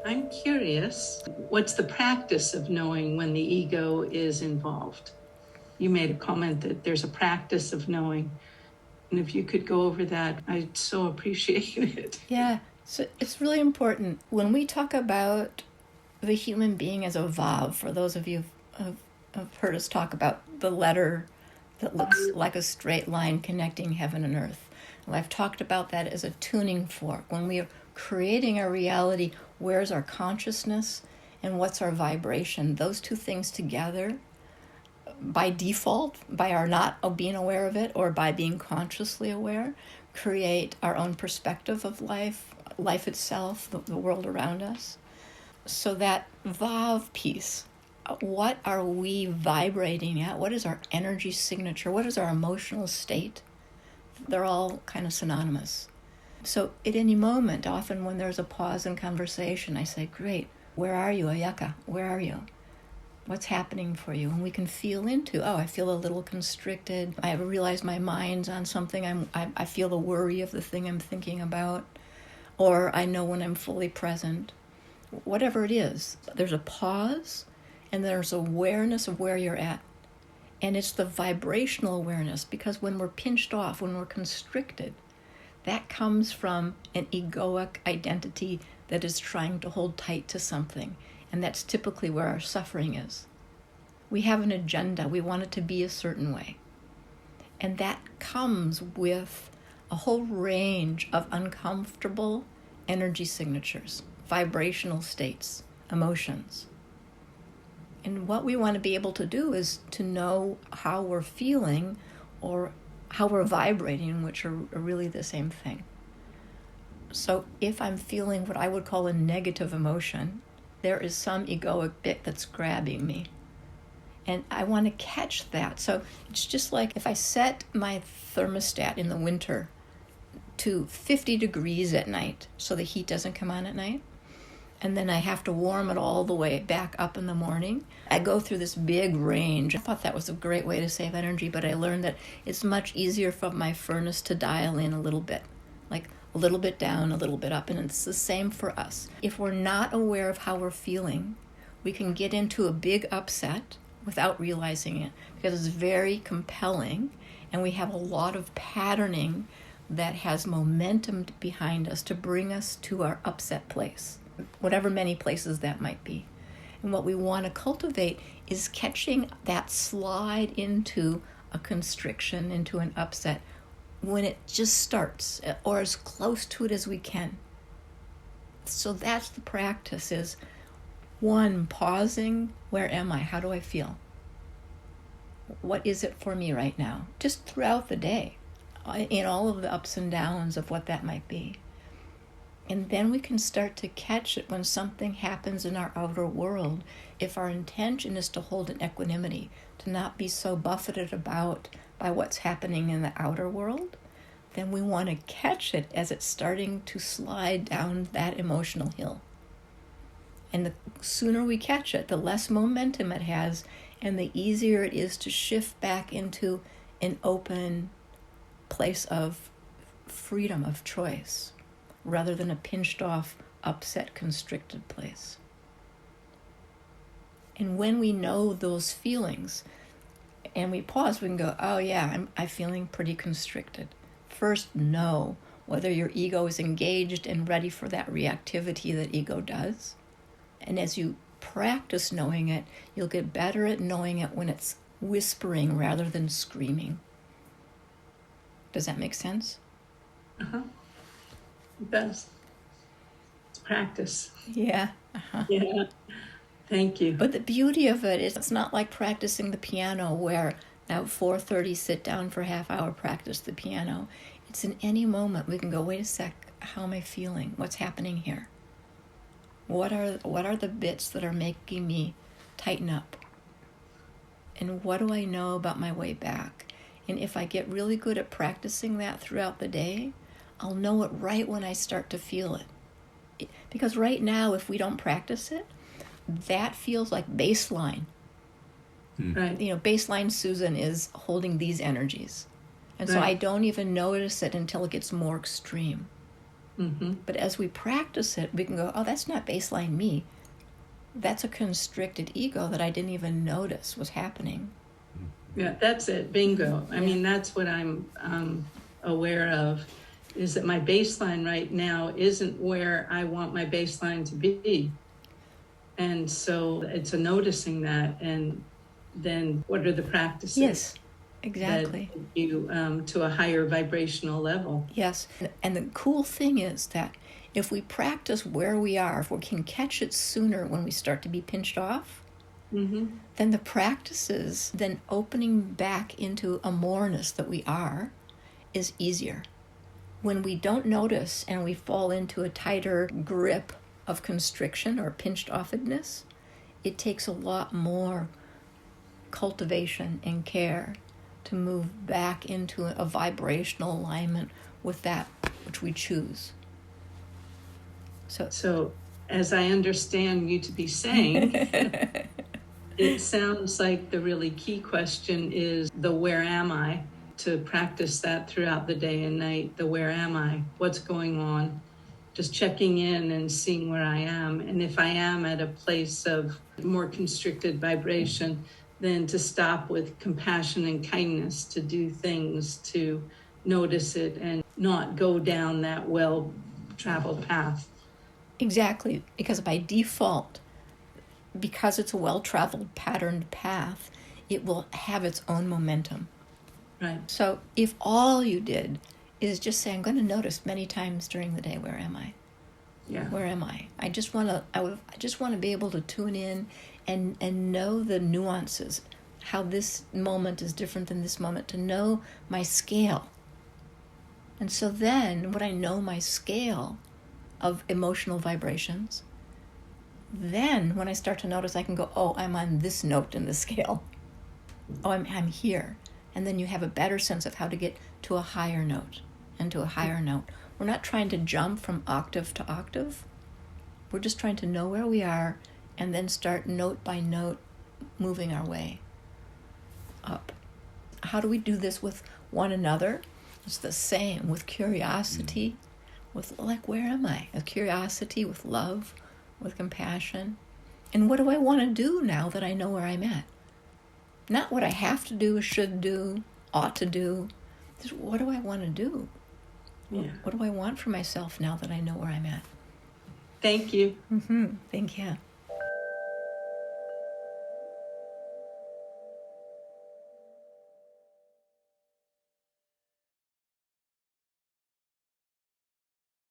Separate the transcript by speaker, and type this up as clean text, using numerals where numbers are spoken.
Speaker 1: I'm curious, what's the practice of knowing when the ego is involved? You made a comment that there's a practice of knowing. And if you could go over that, I'd so appreciate it.
Speaker 2: Yeah, so it's really important. When we talk about the human being as a vav, for those of you who have heard us talk about the letter that looks like a straight line connecting heaven and earth. Well, I've talked about that as a tuning fork. When we are creating a reality, where's our consciousness and what's our vibration? Those two things together, by default, by our not being aware of it or by being consciously aware, create our own perspective of life, life itself, the world around us. So that vav piece, what are we vibrating at? What is our energy signature? What is our emotional state? They're all kind of synonymous. So at any moment, often when there's a pause in conversation, I say, great, where are you, Ayaka? Where are you? What's happening for you? And we can feel into, I feel a little constricted. I realize my mind's on something. I feel the worry of the thing I'm thinking about. Or I know when I'm fully present. Whatever it is, there's a pause and there's awareness of where you're at. And it's the vibrational awareness, because when we're pinched off, when we're constricted, that comes from an egoic identity that is trying to hold tight to something. And that's typically where our suffering is. We have an agenda. We want it to be a certain way. And that comes with a whole range of uncomfortable energy signatures, vibrational states, emotions. And what we want to be able to do is to know how we're feeling or how we're vibrating, which are really the same thing. So if I'm feeling what I would call a negative emotion, there is some egoic bit that's grabbing me. And I want to catch that. So it's just like if I set my thermostat in the winter to 50 degrees at night so the heat doesn't come on at night, and then I have to warm it all the way back up in the morning. I go through this big range. I thought that was a great way to save energy, but I learned that it's much easier for my furnace to dial in a little bit, like a little bit down, a little bit up, and it's the same for us. If we're not aware of how we're feeling, we can get into a big upset without realizing it, because it's very compelling, and we have a lot of patterning that has momentum behind us to bring us to our upset place, whatever many places that might be. And what we want to cultivate is catching that slide into a constriction, into an upset, when it just starts, or as close to it as we can. So that's the practice, is one, pausing, where am I? How do I feel? What is it for me right now? Just throughout the day, in all of the ups and downs of what that might be. And then we can start to catch it when something happens in our outer world. If our intention is to hold an equanimity, to not be so buffeted about by what's happening in the outer world, then we want to catch it as it's starting to slide down that emotional hill. And the sooner we catch it, the less momentum it has, and the easier it is to shift back into an open place of freedom of choice, rather than a pinched off, upset, constricted place. And when we know those feelings and we pause, we can go, I'm feeling pretty constricted. First, know whether your ego is engaged and ready for that reactivity that ego does. And as you practice knowing it, you'll get better at knowing it when it's whispering rather than screaming. Does that make sense?
Speaker 1: Uh-huh. It does. It's practice.
Speaker 2: Yeah. Uh-huh.
Speaker 1: Yeah. Thank you.
Speaker 2: But the beauty of it is it's not like practicing the piano where at 4:30 sit down for a half hour, practice the piano. It's in any moment we can go, wait a sec, how am I feeling? What's happening here? What are the bits that are making me tighten up? And what do I know about my way back? And if I get really good at practicing that throughout the day, I'll know it right when I start to feel it. Because right now, if we don't practice it, that feels like baseline.
Speaker 1: Right.
Speaker 2: Baseline Susan is holding these energies. And so I don't even notice it until it gets more extreme. But as we practice it, we can go, oh, that's not baseline me. That's a constricted ego that I didn't even notice was happening.
Speaker 1: Yeah, that's it. Bingo. I mean, that's what I'm aware of, is that my baseline right now isn't where I want my baseline to be. And so it's a noticing that, and then what are the practices?
Speaker 2: Yes, exactly.
Speaker 1: That take you to a higher vibrational level.
Speaker 2: Yes. And the cool thing is that if we practice where we are, if we can catch it sooner when we start to be pinched off, then the practices, then opening back into a moreness that we are, is easier. When we don't notice and we fall into a tighter grip of constriction or pinched offedness, it takes a lot more cultivation and care to move back into a vibrational alignment with that which we choose.
Speaker 1: So as I understand you to be saying, it sounds like the really key question is the where am I? To practice that throughout the day and night, the where am I? What's going on? Just checking in and seeing where I am. And if I am at a place of more constricted vibration, then to stop with compassion and kindness, to do things, to notice it and not go down that well-traveled path.
Speaker 2: Exactly, because by default, because it's a well-traveled patterned path, it will have its own momentum.
Speaker 1: Right.
Speaker 2: So if all you did is just say, I'm going to notice many times during the day, where am I?
Speaker 1: Yeah.
Speaker 2: Where am I? I just want to be able to tune in and know the nuances, how this moment is different than this moment, to know my scale. And so then when I know my scale of emotional vibrations, then when I start to notice, I can go, oh, I'm on this note in the scale. Oh, I'm here. And then you have a better sense of how to get to a higher note and to a higher note. We're not trying to jump from octave to octave. We're just trying to know where we are and then start note by note moving our way up. How do we do this with one another? It's the same with curiosity, with like, where am I? With curiosity, with love, with compassion. And what do I want to do now that I know where I'm at? Not what I have to do, should do, ought to do. Just what do I want to do?
Speaker 1: Yeah.
Speaker 2: What do I want for myself now that I know where I'm at?
Speaker 1: Thank you.
Speaker 2: Thank you.